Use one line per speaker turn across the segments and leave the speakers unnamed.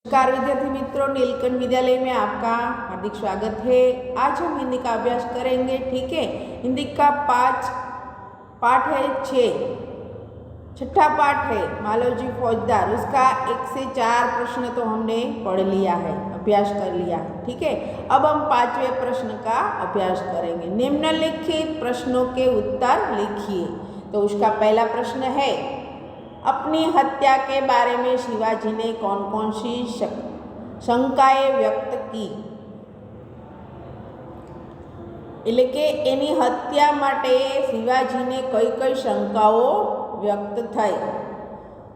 नमस्कार विद्यार्थी मित्रों, नीलकंठ विद्यालय में आपका हार्दिक स्वागत है। आज हम हिंदी का अभ्यास करेंगे। ठीक है, हिंदी का 5 पाठ है, 6 पाठ है मालवजी फौजदार। उसका 1 से 4 प्रश्न तो हमने पढ़ लिया है, अभ्यास कर लिया है। ठीक है, अब हम 5वें प्रश्न का अभ्यास करेंगे। निम्नलिखित प्रश्नों के उत्तर लिखिए। तो उसका पहला प्रश्न है, अपनी हत्या के बारे में शिवाजी ने कौन कौन सी शंकाएं व्यक्त की? એટલે કે એની હત્યા માટે शिवाजीने कई कई शंकाओं व्यक्त થઈ।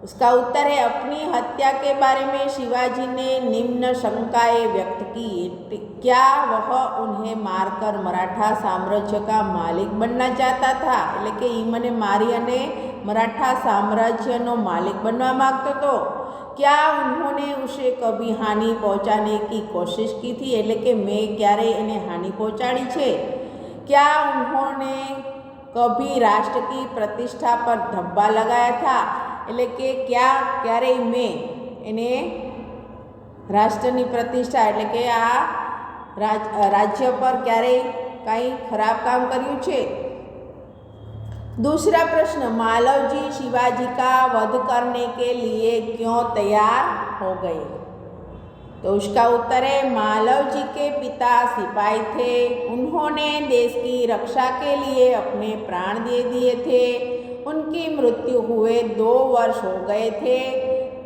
उसका उत्तर है, अपनी हत्या के बारे में शिवाजी ने निम्न शंकाएं व्यक्त की। क्या वह उन्हें मारकर मराठा साम्राज्य का मालिक बनना चाहता था? એટલે કે એ મને મારી અને मराठा साम्राज्यનો मालिक बनवा मांगतो तो? क्या उन्होंने उसे कभी हानि पहुंचाने की कोशिश की थी? એટલે કે मैं क्यारे એને हानि पहुंचाड़ी छे? क्या उन्होंने कभी राष्ट्र की प्रतिष्ठा पर धब्बा लगाया था? એટલે કે क्या क्यारे मैं એને राष्ट्रनी प्रतिष्ठा એટલે કે आ राज्य पर क्यारे कई खराब काम कर्યું છે? दूसरा प्रश्न, मालवजी शिवाजी का वध करने के लिए क्यों तैयार हो गए? तो उसका उत्तर है, मालवजी के पिता सिपाही थे। उन्होंने देश की रक्षा के लिए अपने प्राण दे दिए थे। उनकी मृत्यु हुए 2 वर्ष हो गए थे।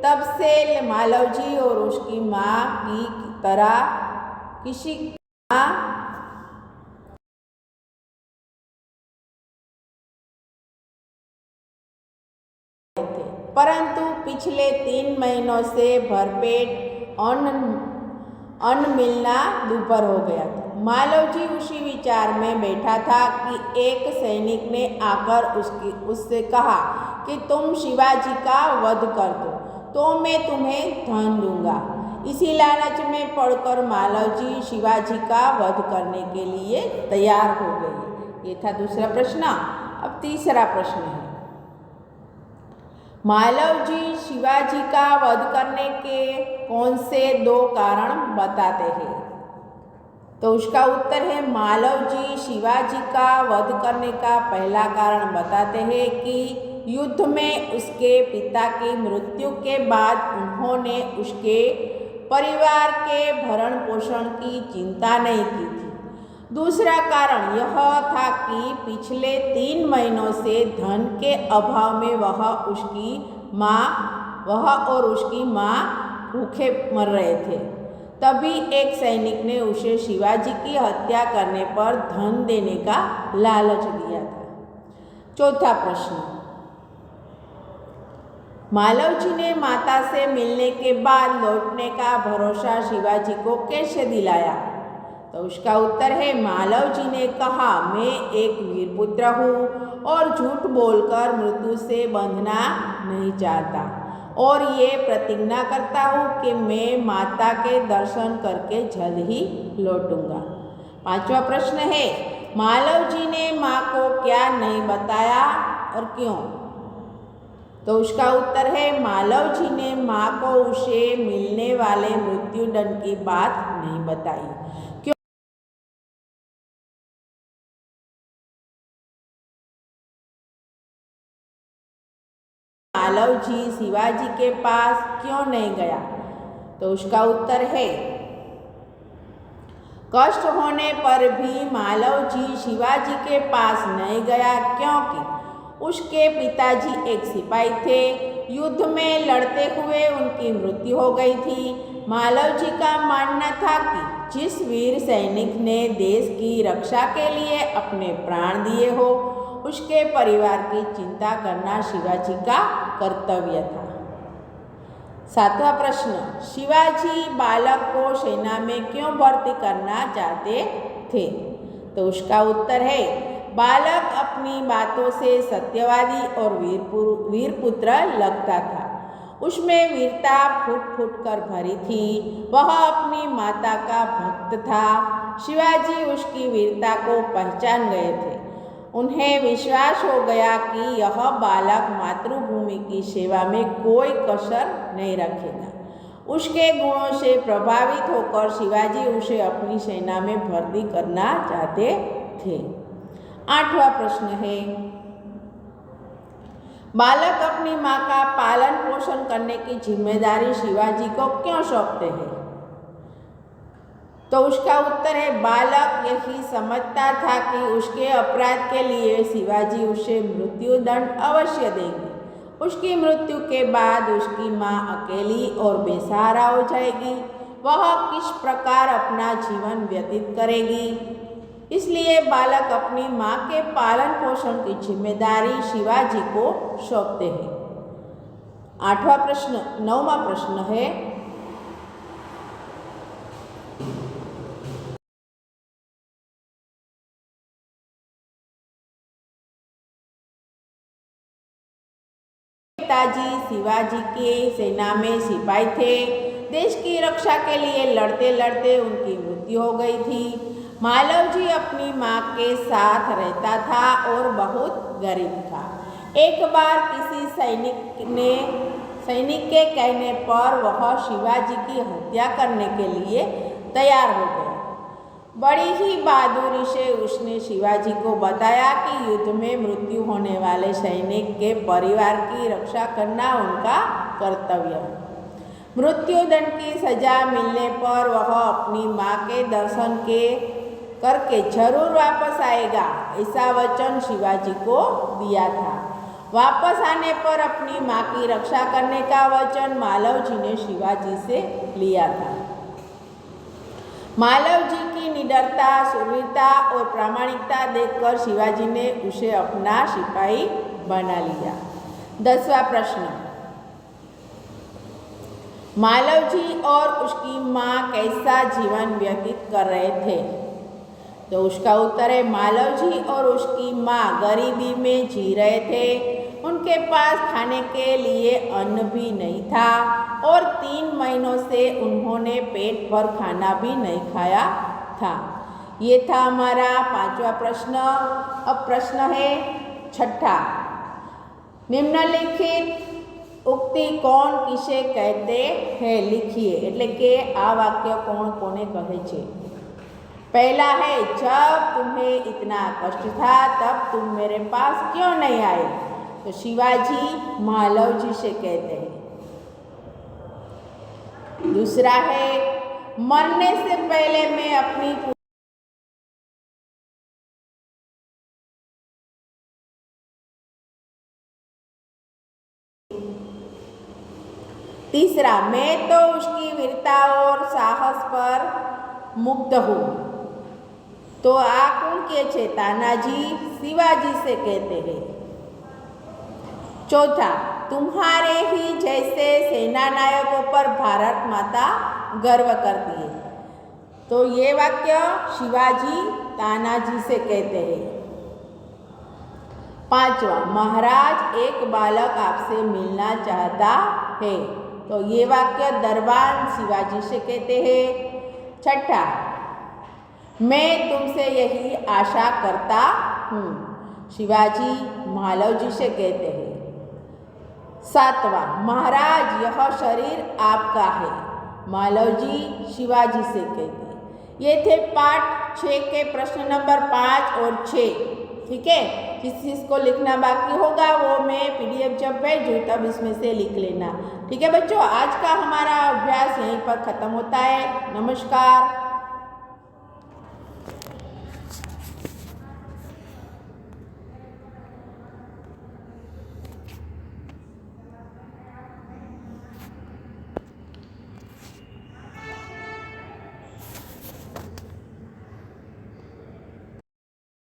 तब से मालवजी और उसकी माँ की तरह किसी परंतु पिछले 3 महीनों से भरपेट अन्न मिलना दुभर हो गया था। मालवजी उसी विचार में बैठा था कि एक सैनिक ने आकर उससे कहा कि तुम शिवाजी का वध कर दो तो मैं तुम्हें धन दूंगा। इसी लालच में पड़कर मालवजी शिवाजी का वध करने के लिए तैयार हो गए। ये था दूसरा प्रश्न। अब तीसरा प्रश्न है, मालवजी शिवाजी का वध करने के कौन से 2 कारण बताते हैं? तो उसका उत्तर है, मालवजी शिवाजी का वध करने का पहला कारण बताते हैं कि युद्ध में उसके पिता की मृत्यु के बाद उन्होंने उसके परिवार के भरण पोषण की चिंता नहीं की थी। दूसरा कारण यह था कि पिछले 3 महीनों से धन के अभाव में वह और उसकी माँ भूखे मर रहे थे। तभी एक सैनिक ने उसे शिवाजी की हत्या करने पर धन देने का लालच दिया था। चौथा प्रश्न, मालवजी ने माता से मिलने के बाद लौटने का भरोसा शिवाजी को कैसे दिलाया? तो उसका उत्तर है, मालवजी ने कहा, मैं एक वीरपुत्र हूँ और झूठ बोलकर मृत्यु से बंधना नहीं चाहता और ये प्रतिज्ञा करता हूँ कि मैं माता के दर्शन करके जल्द ही लौटूंगा। 5वां प्रश्न है, मालवजी ने माँ को क्या नहीं बताया और क्यों? तो उसका उत्तर है, मालवजी ने माँ को उसे मिलने वाले मृत्युदंड की बात नहीं बताई। मालवजी शिवाजी के पास क्यों नहीं गया? तो उसका उत्तर है, कष्ट होने पर भी मालवजी शिवाजी के पास नहीं गया क्योंकि उसके पिताजी एक सिपाही थे। युद्ध में लड़ते हुए उनकी मृत्यु हो गई थी। मालवजी का मानना था कि जिस वीर सैनिक ने देश की रक्षा के लिए अपने प्राण दिए हो उसके परिवार की चिंता करना शिवाजी का कर्तव्य था। 7वां प्रश्न, शिवाजी बालक को सेना में क्यों भर्ती करना चाहते थे? तो उसका उत्तर है, बालक अपनी बातों से सत्यवादी और वीरपुत्र लगता था। उसमें वीरता फूट फूट कर भरी थी। वह अपनी माता का भक्त था। शिवाजी उसकी वीरता को पहचान गए थे। उन्हें विश्वास हो गया कि यह बालक मातृभूमि की सेवा में कोई कसर नहीं रखेगा। उसके गुणों से प्रभावित होकर शिवाजी उसे अपनी सेना में भर्ती करना चाहते थे। 8वां प्रश्न है, बालक अपनी माँ का पालन पोषण करने की जिम्मेदारी शिवाजी को क्यों सौंपते हैं? तो उसका उत्तर है, बालक यही समझता था कि उसके अपराध के लिए शिवाजी उसे मृत्युदंड अवश्य देंगे। उसकी मृत्यु के बाद उसकी माँ अकेली और बेसहारा हो जाएगी। वह किस प्रकार अपना जीवन व्यतीत करेगी? इसलिए बालक अपनी माँ के पालन पोषण की जिम्मेदारी शिवाजी को सौंपते हैं। 9वां प्रश्न है, पिताजी शिवाजी के सेना में सिपाही थे। देश की रक्षा के लिए लड़ते लड़ते उनकी मृत्यु हो गई थी। मालव जी अपनी माँ के साथ रहता था और बहुत गरीब था। एक बार किसी सैनिक के कहने पर वह शिवाजी की हत्या करने के लिए तैयार हो गया। बड़ी ही बहादुरी से उसने शिवाजी को बताया कि युद्ध में मृत्यु होने वाले सैनिक के परिवार की रक्षा करना उनका कर्तव्य है। मृत्युदंड की सजा मिलने पर वह अपनी माँ के दर्शन करके जरूर वापस आएगा, ऐसा वचन शिवाजी को दिया था। वापस आने पर अपनी माँ की रक्षा करने का वचन मालव जी ने शिवाजी से लिया था। मालव जी की निडरता, शूरवीरता और प्रामाणिकता देखकर शिवाजी ने उसे अपना सिपाही बना लिया। 10वां प्रश्न, मालव जी और उसकी माँ कैसा जीवन व्यतीत कर रहे थे? तो उसका उत्तर है, मालव जी और उसकी माँ गरीबी में जी रहे थे। उनके पास खाने के लिए अन्न भी नहीं था और 3 महीनों से उन्होंने पेट भर खाना भी नहीं खाया था। ये था हमारा 5वां प्रश्न। अब प्रश्न है 6ठा, निम्नलिखित उक्ति कौन किसे कहते हैं? लिखिए, એટલે કે આ વાક્ય કોણ કોને કહે છે? पहला है, जब तुम्हें इतना कष्ट था तब तुम मेरे पास क्यों नहीं आए? तो शिवाजी मालव जी से कहते हैं। दूसरा है, मरने से पहले मैं अपनी तीसरा, मैं तो उसकी वीरता और साहस पर मुग्ध हूँ। तो आ कौन के छे? तानाजी शिवाजी से कहते हैं। चौथा, तुम्हारे ही जैसे सेना नायकों पर भारत माता गर्व करती है। तो ये वाक्य शिवाजी तानाजी से कहते हैं। 5वां, महाराज एक बालक आपसे मिलना चाहता है। तो ये वाक्य दरबान शिवाजी से कहते हैं। 6ठा, मैं तुमसे यही आशा करता हूँ। शिवाजी मालव जी से कहते हैं। 7वां, महाराज यह शरीर आपका है। मालव जी शिवाजी से कहते हैं। ये थे पाठ 6 के प्रश्न नंबर 5 और 6। ठीक है, जिसको लिखना बाकी होगा वो मैं PDF जब भेजूँ तब इसमें से लिख लेना। ठीक है बच्चों, आज का हमारा अभ्यास यहीं पर ख़त्म होता है। नमस्कार।